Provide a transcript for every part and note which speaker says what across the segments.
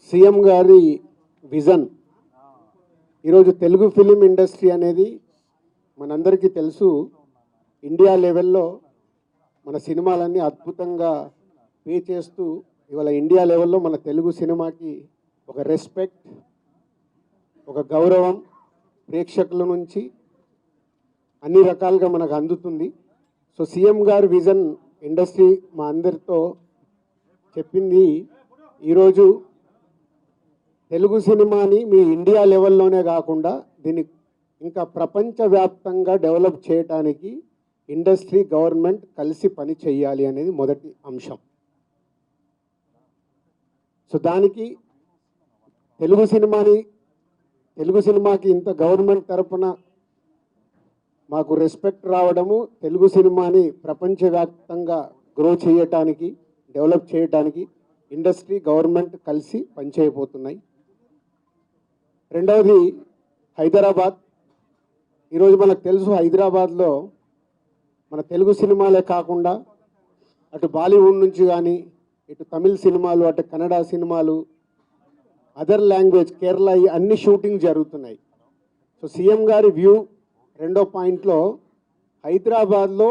Speaker 1: CM గారి vision. ఈరోజు Telugu film industry అనేది మనందరికీ తెలుసు, ఇండియా లెవెల్లో మన సినిమాలన్నీ అద్భుతంగా పే చేస్తూ ఇవాళ ఇండియా లెవెల్లో మన తెలుగు సినిమాకి ఒక రెస్పెక్ట్, ఒక గౌరవం ప్రేక్షకుల నుంచి అన్ని రకాలుగా మనకు అందుతుంది. సో సీఎం గారి విజన్ ఇండస్ట్రీ మా అందరితో చెప్పింది, ఈరోజు తెలుగు సినిమాని మీ ఇండియా లెవెల్లోనే కాకుండా దీన్ని ఇంకా ప్రపంచవ్యాప్తంగా డెవలప్ చేయడానికి ఇండస్ట్రీ, గవర్నమెంట్ కలిసి పని చేయాలి అనేది మొదటి అంశం. సో దానికి తెలుగు సినిమాకి ఇంత గవర్నమెంట్ తరపున మాకు రెస్పెక్ట్ రావడము, తెలుగు సినిమాని ప్రపంచవ్యాప్తంగా గ్రో చేయటానికి, డెవలప్ చేయటానికి ఇండస్ట్రీ, గవర్నమెంట్ కలిసి పనిచేయబోతున్నాయి. రెండవది హైదరాబాద్. ఈరోజు మనకు తెలుసు, హైదరాబాద్లో మన తెలుగు సినిమాలే కాకుండా అటు బాలీవుడ్ నుంచి కానీ, ఇటు తమిళ్ సినిమాలు, అటు కన్నడ సినిమాలు, అదర్ లాంగ్వేజ్, కేరళ, అన్ని షూటింగ్ జరుగుతున్నాయి. సో సీఎం గారి వ్యూ రెండో పాయింట్లో, హైదరాబాద్లో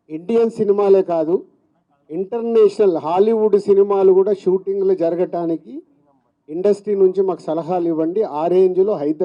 Speaker 1: ఇండియన్ సినిమాలే కాదు, ఇంటర్నేషనల్ హాలీవుడ్ సినిమాలు కూడా షూటింగ్లు జరగటానికి ఇండస్ట్రీ నుంచి మాకు సలహాలు ఇవ్వండి. ఆ రేంజ్లో హైదరాబాద్